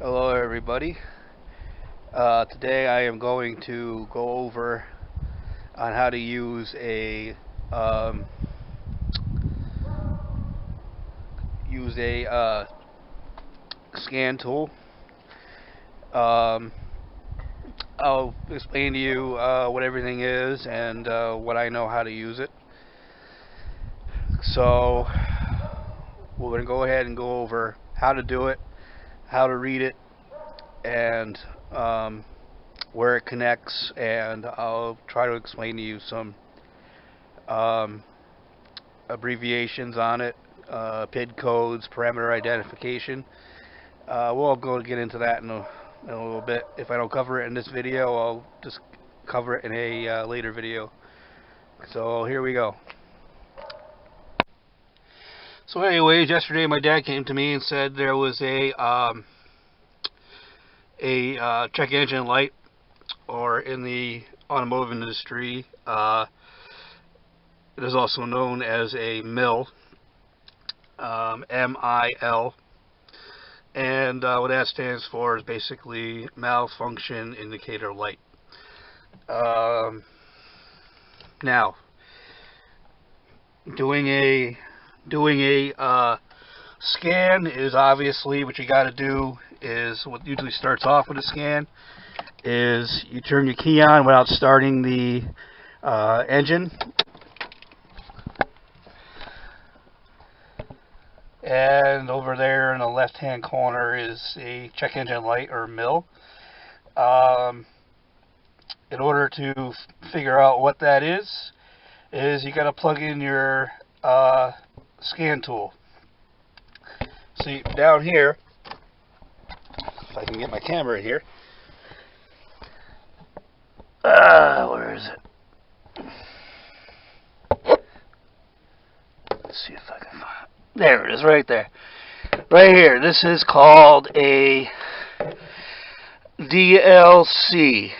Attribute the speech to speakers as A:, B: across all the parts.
A: Hello everybody. Today I am going to go over on how to use a um, use a scan tool. Um, I'll explain to you what everything is and what I know how to use it. So we're going to go ahead and go over how to do it, how to read it, and where it connects, and I'll try to explain to you some um, abbreviations on it, PID codes, parameter identification. We'll go get into that in a little bit. If I don't cover it in this video, I'll just cover it in a later video. So here we go. So anyways, yesterday my dad came to me and said there was a check engine light, or in the automotive industry, it is also known as a MIL, MIL. And what that stands for is basically malfunction indicator light. Um, Now, doing a scan is obviously what you got to do. Is what usually starts off with a scan is you turn your key on without starting the engine, and over there in the left-hand corner is a check engine light, or MIL. Um, in order to figure out what that is you got to plug in your scan tool. See, down here, if I can get my camera in here. Where is it? Let's see if I can find it. There it is, right there. Right here. This is called a DLC,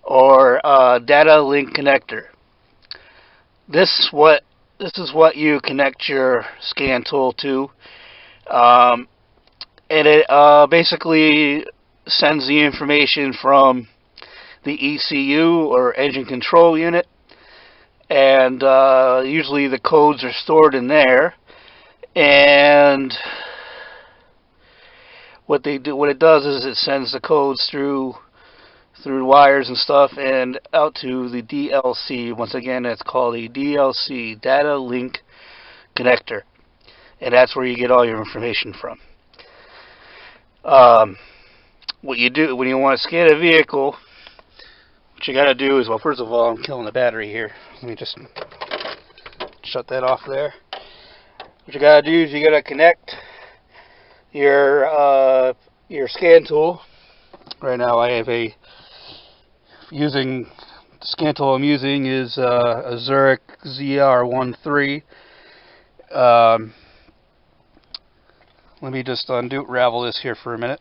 A: or data link connector. This is what you connect your scan tool to, and it basically sends the information from the ECU, or engine control unit, and usually the codes are stored in there. And what it does is it sends the codes through wires and stuff and out to the DLC. Once again, that's called a DLC, data link connector, and that's where you get all your information from. What you do when you want to scan a vehicle, what you got to do is, well, first of all, I'm killing the battery here. Let me just shut that off there. What you got to do is you got to connect your scan tool. Right now, I have the scan tool I'm using is a Zurich ZR13. Let me just unravel this here for a minute.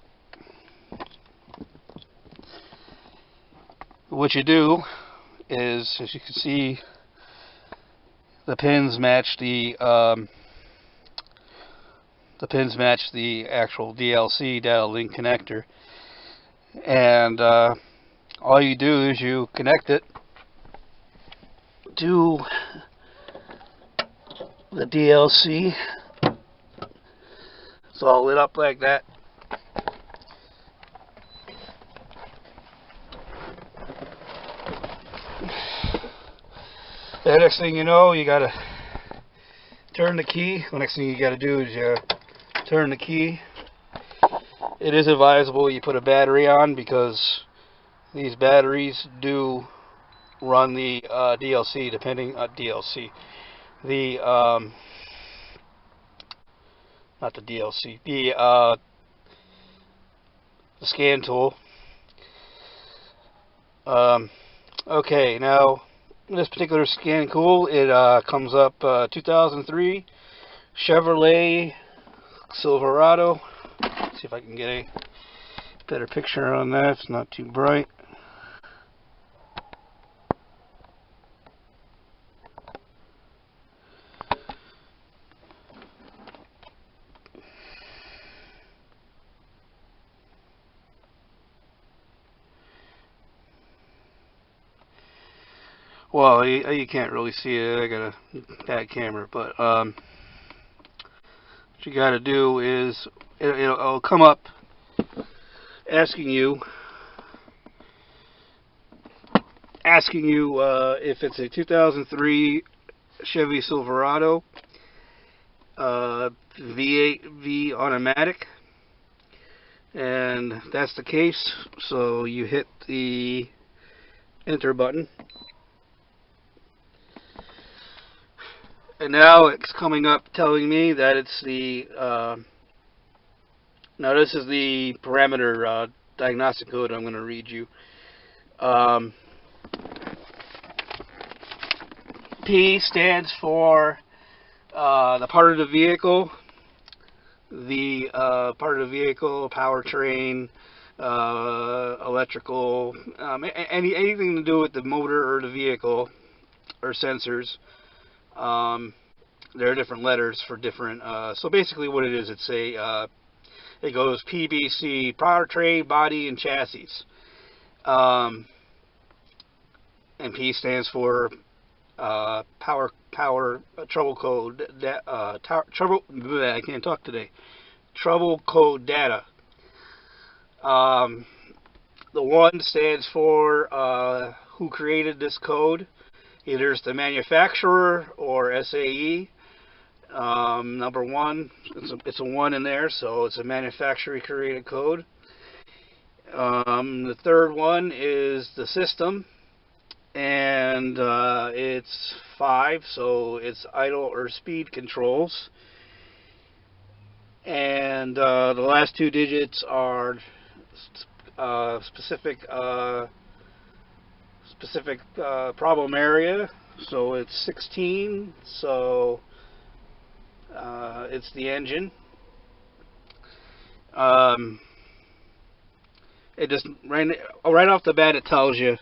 A: What you do is, as you can see, the pins match the actual DLC, data link connector, and all you do is you connect it to the DLC. It's all lit up like that. The next thing you know, you gotta turn the key. The next thing you gotta do is you turn the key. It is advisable you put a battery on, because these batteries do run the DLC, depending on DLC. The not the DLC, the scan tool. Okay, now this particular scan tool, it comes up 2003 Chevrolet Silverado. Let's see if I can get a better picture on that. It's not too bright. Well, you can't really see it. I got a bad camera, but what you got to do is it'll come up asking you if it's a 2003 Chevy Silverado V8 V automatic, and that's the case. So you hit the enter button, and now it's coming up telling me that it's the now this is the parameter diagnostic code I'm going to read you. P stands for the part of the vehicle, powertrain, electrical, anything to do with the motor or the vehicle or sensors. There are different letters for different. So basically, what it is, it's it goes PBC, powertrain, body, and chassis. And P stands for power trouble code trouble. I can't talk today. Trouble code data. The 1 stands for who created this code. Either it's the manufacturer or SAE. Number 1, it's a 1 in there, so it's a manufacturer created code. The third one is the system, and it's 5, so it's idle or speed controls. And the last 2 digits are specific problem area. So it's 16. So it's the engine. It just right off the bat it tells you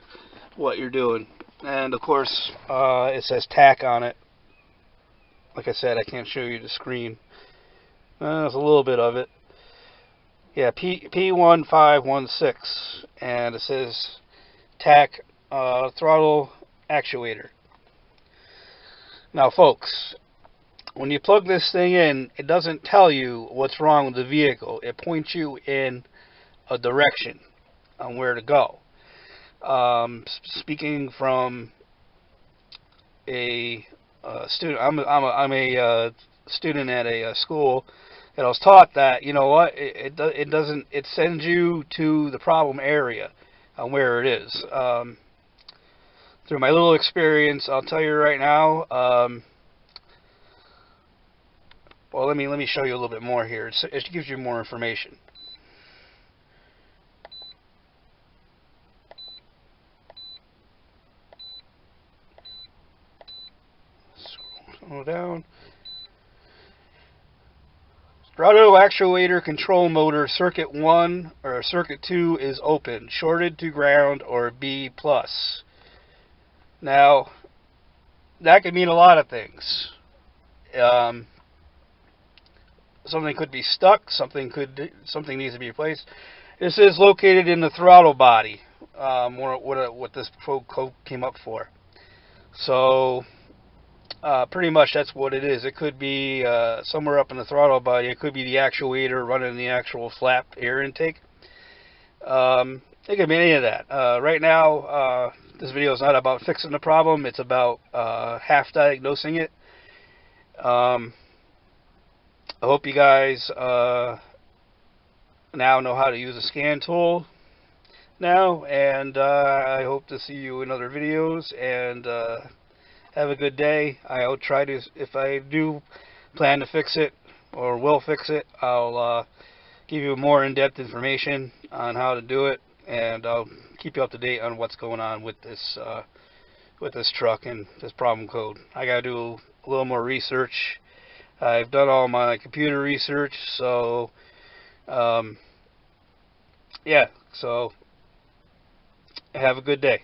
A: what you're doing, and of course it says TAC on it. Like I said, I can't show you the screen. There's a little bit of it. Yeah, P1516, and it says TAC throttle actuator. Now, folks, when you plug this thing in, it doesn't tell you what's wrong with the vehicle. It points you in a direction on where to go. Speaking from a student, I'm a student at a school, and I was taught that, you know what, it sends you to the problem area on where it is. Through my little experience, I'll tell you right now. Well, let me show you a little bit more here. It gives you more information. Scroll down. Throttle actuator control motor circuit 1 or circuit 2 is open, shorted to ground or B+. Now, that could mean a lot of things. Something could be stuck. Something needs to be replaced. This is located in the throttle body. What this code came up for. So pretty much that's what it is. It could be somewhere up in the throttle body. It could be the actuator running the actual flap air intake. It could be any of that. Right now, this video is not about fixing the problem. It's about half diagnosing it. I hope you guys now know how to use a scan tool now, and I hope to see you in other videos, and have a good day. I'll try to, if I do plan to fix it or will fix it, I'll give you more in-depth information on how to do it, and I'll keep you up to date on what's going on with this truck and this problem code. I gotta do a little more research. I've done all my computer research, so yeah, so have a good day.